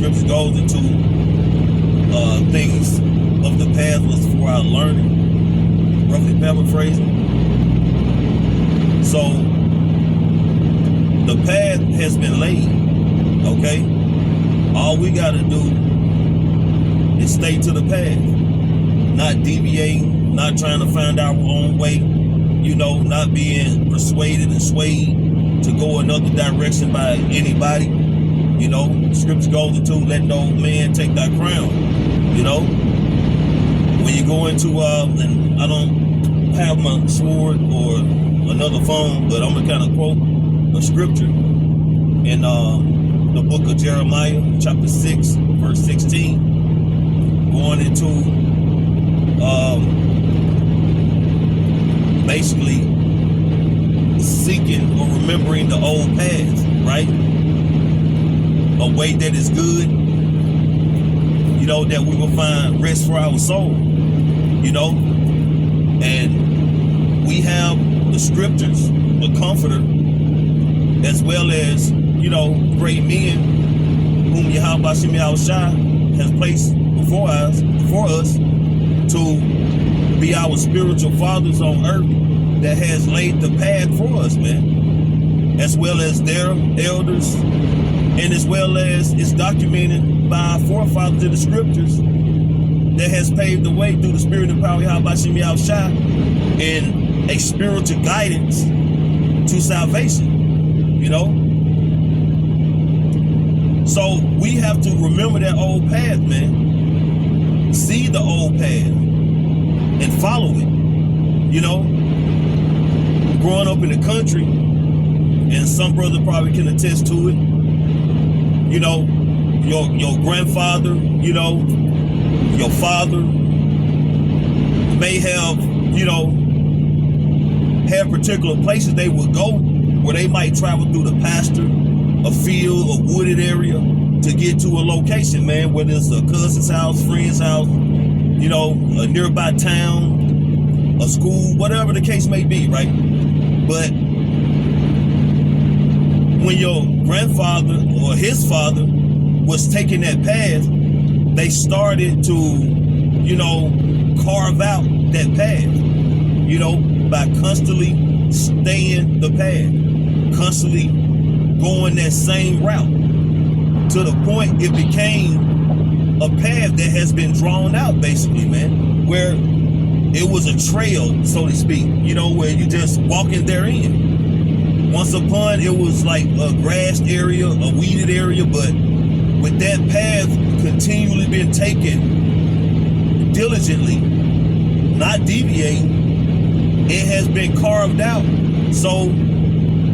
scripture goes into things of the past was for our learning, roughly paraphrasing. So the path has been laid, okay? All we gotta do is stay to the path, not deviating, not trying to find our own way, not being persuaded and swayed to go another direction by anybody. Scripture goes into let no man take thy crown. When you go into and I don't have my sword or another phone, but I'm gonna kind of quote a scripture in the book of Jeremiah, chapter 6, verse 16, going into basically seeking or remembering the old past, right? A way that is good, that we will find rest for our soul, and we have the scriptures, the comforter, as well as, great men whom Yahweh Shem Yahushua has placed before us to be our spiritual fathers on earth that has laid the path for us, man, as well as their elders, and as well as it's documented by our forefathers in the scriptures that has paved the way through the spirit and power of Yahweh Shem Yahushua and a spiritual guidance to salvation, So we have to remember that old path, man. See the old path and follow it, Growing up in the country, and some brother probably can attest to it, your grandfather, your father may have, had particular places they would go where they might travel through the pasture, a field, a wooded area to get to a location, man, whether it's a cousin's house, friend's house, a nearby town, a school, whatever the case may be, right? But when your grandfather or his father was taking that path, they started to, carve out that path, by constantly staying the path, constantly going that same route, to the point it became a path that has been drawn out, basically, man, where it was a trail, so to speak, where you just walking therein. Once upon, it was like a grassed area, a weeded area, but with that path continually been taken diligently, not deviating, it has been carved out. So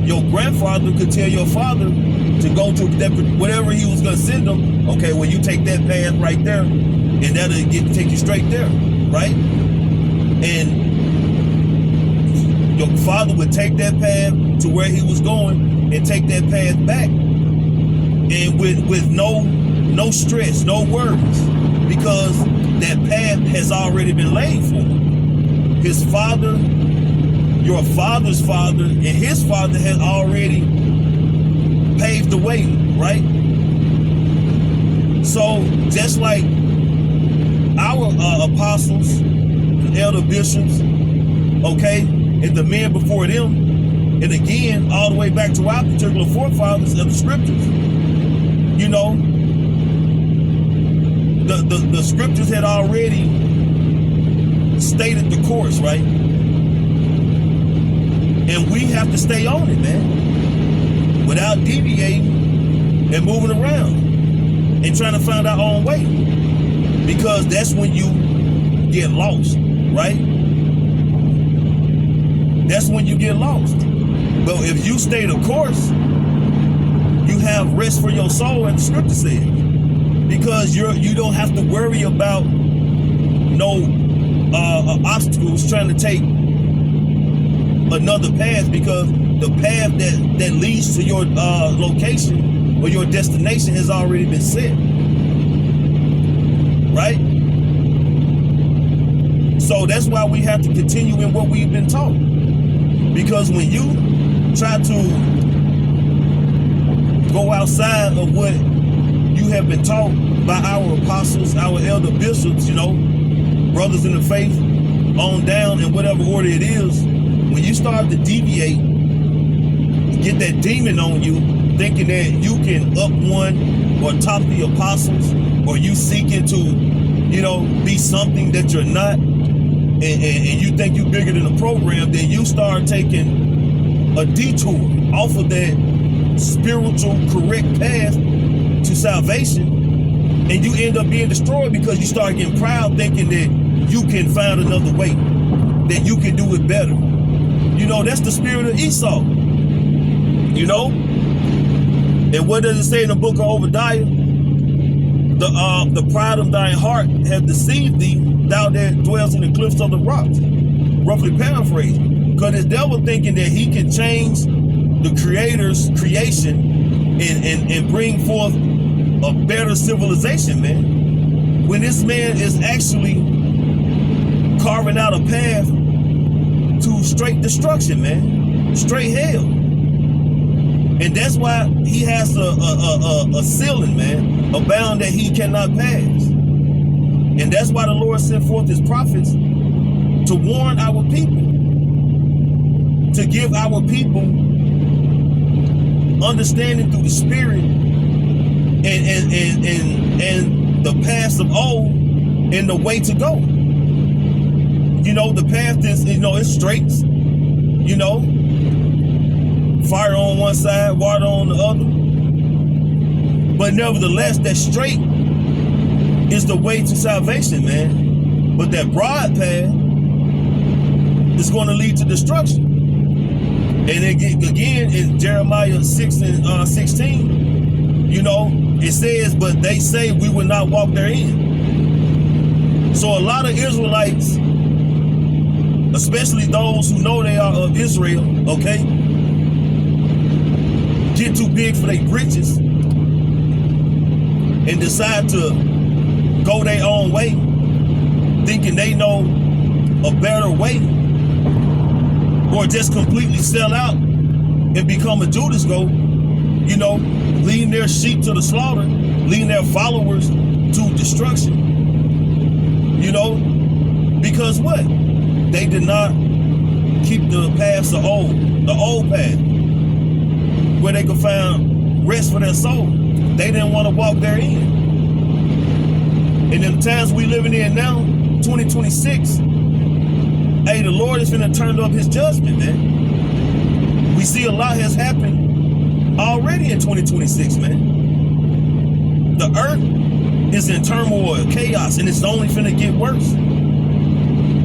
your grandfather could tell your father to go to that, whatever he was going to send them. Okay, well, you take that path right there, and that'll take you straight there, right? And your father would take that path to where he was going and take that path back, and with no stress, no worries, because that path has already been laid for him. His father, your father's father, and his father had already paved the way, right? So just like our apostles and elder bishops, okay, and the men before them, and again, all the way back to our particular forefathers of the scriptures, the scriptures had already stated the course, right? And we have to stay on it, man, without deviating and moving around and trying to find our own way, because that's when you get lost, right? That's when you get lost. But if you stay the course, you have rest for your soul, as the scripture says, because you don't have to worry about no obstacles trying to take another path, because the path that leads to your location or your destination has already been set, right? So that's why we have to continue in what we've been taught, because when you try to go outside of what you you have been taught by our apostles, our elder bishops, brothers in the faith, on down in whatever order it is, when you start to deviate, get that demon on you, thinking that you can up one or top the apostles, or you seeking to, be something that you're not, and you think you're bigger than the program, then you start taking a detour off of that spiritual correct path to salvation, and you end up being destroyed because you start getting proud, thinking that you can find another way, that you can do it better. That's the spirit of Esau. And what does it say in the book of Obadiah? The pride of thine heart hath deceived thee, thou that dwells in the cliffs of the rocks. Roughly paraphrasing. Because this devil thinking that he can change the creator's creation and bring forth a better civilization, man. When this man is actually carving out a path to straight destruction, man. Straight hell. And that's why he has a ceiling, man, a bound that he cannot pass. And that's why the Lord sent forth his prophets to warn our people, to give our people understanding through the spirit and the paths of old and the way to go. The path is, it's straight, fire on one side, water on the other. But nevertheless, that straight is the way to salvation, man. But that broad path is going to lead to destruction. And again, in Jeremiah 6 and 16, it says, but they say we will not walk therein. So a lot of Israelites, especially those who know they are of Israel, okay, get too big for their britches and decide to go their own way, thinking they know a better way, or just completely sell out and become a Judas goat, leading their sheep to the slaughter, leading their followers to destruction. Because what? They did not keep the paths of the old path, where they could find rest for their soul. They didn't want to walk therein. And in the times we living in now, 2026, hey, the Lord is finna turn up his judgment, man. We see a lot has happened already in 2026, man. The earth is in turmoil, chaos, and it's only finna get worse.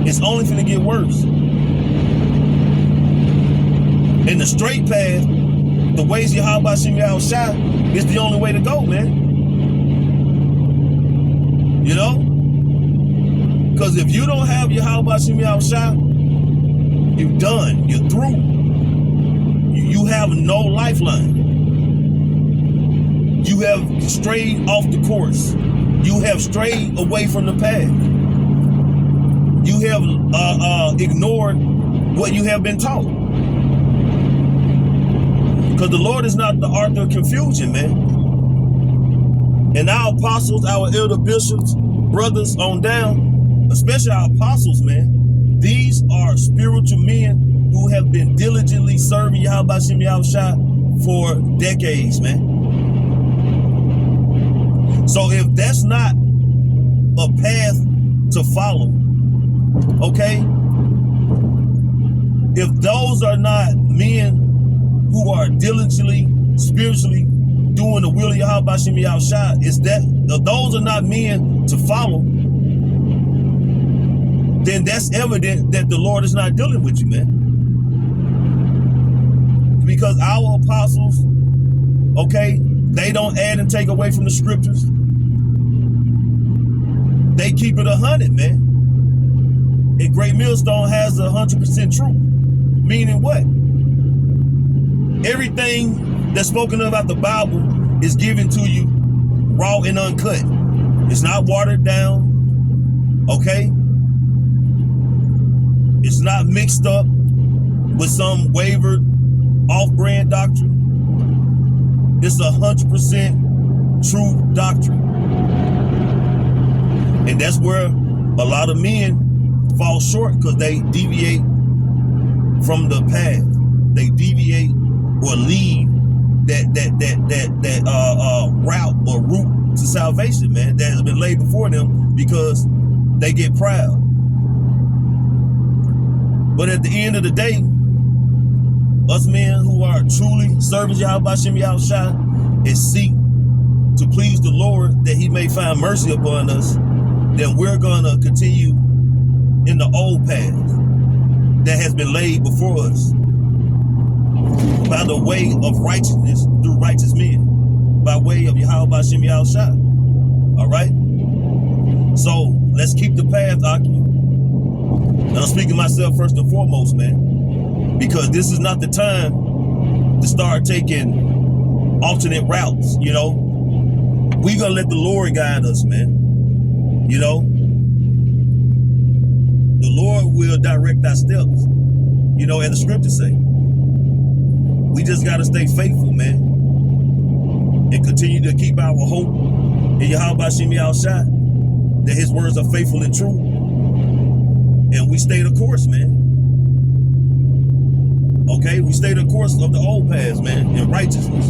It's only finna get worse. In the straight path, the ways Yahweh Shem Yahushua is the only way to go, man. Because if you don't have Yahweh Shem Yahushua, you're done. You're through. You have no lifeline. You have strayed off the course. You have strayed away from the path. You have ignored what you have been taught. Because the Lord is not the author of confusion, man. And our apostles, our elder bishops, brothers on down, especially our apostles, man, these are spiritual men who have been diligently serving Yahweh Shem Yahushua for decades, man. So if that's not a path to follow, okay? If those are not men who are diligently, spiritually doing the will of Yahweh Shem Yahushua, those are not men to follow, then that's evident that the Lord is not dealing with you, man. Because our apostles, okay, they don't add and take away from the scriptures. They keep it 100, man. And Great Millstone has 100% truth. Meaning what? Everything that's spoken about the Bible is given to you raw and uncut. It's not watered down, okay? It's not mixed up with some wavered off-brand doctrine. It's 100% true doctrine. And that's where a lot of men fall short, because they deviate from the path. They deviate or leave that route or route to salvation, man, that has been laid before them, because they get proud. But at the end of the day, us men who are truly serving Yahweh Shem Yahushua and seek to please the Lord, that he may find mercy upon us, then we're gonna continue in the old path that has been laid before us by the way of righteousness through righteous men, by way of Yahweh Shem Yahushua. All right? So let's keep the path, Aki. And I'm speaking myself first and foremost, man, because this is not the time to start taking alternate routes. You know, we gonna let the Lord guide us, man. You know, the Lord will direct our steps, you know, as the scriptures say. We just got to stay faithful, man, and continue to keep our hope in Yahweh Shem Yahushua, that his words are faithful and true. And we stay the course, man. Okay, we stay the course of the old paths, man, in righteousness.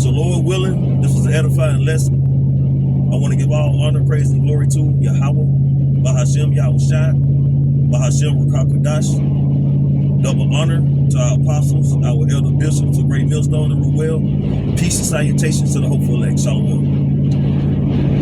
So Lord willing, this was an edifying lesson. I want to give all honor, praise, and glory to Yahweh, Bahashem Yahushua, Bahashem Rakakwadash. Double honor to our apostles, our elder bishops, the great millstone and Ruel. Peace and salutations to the hopeful elect. Shalom.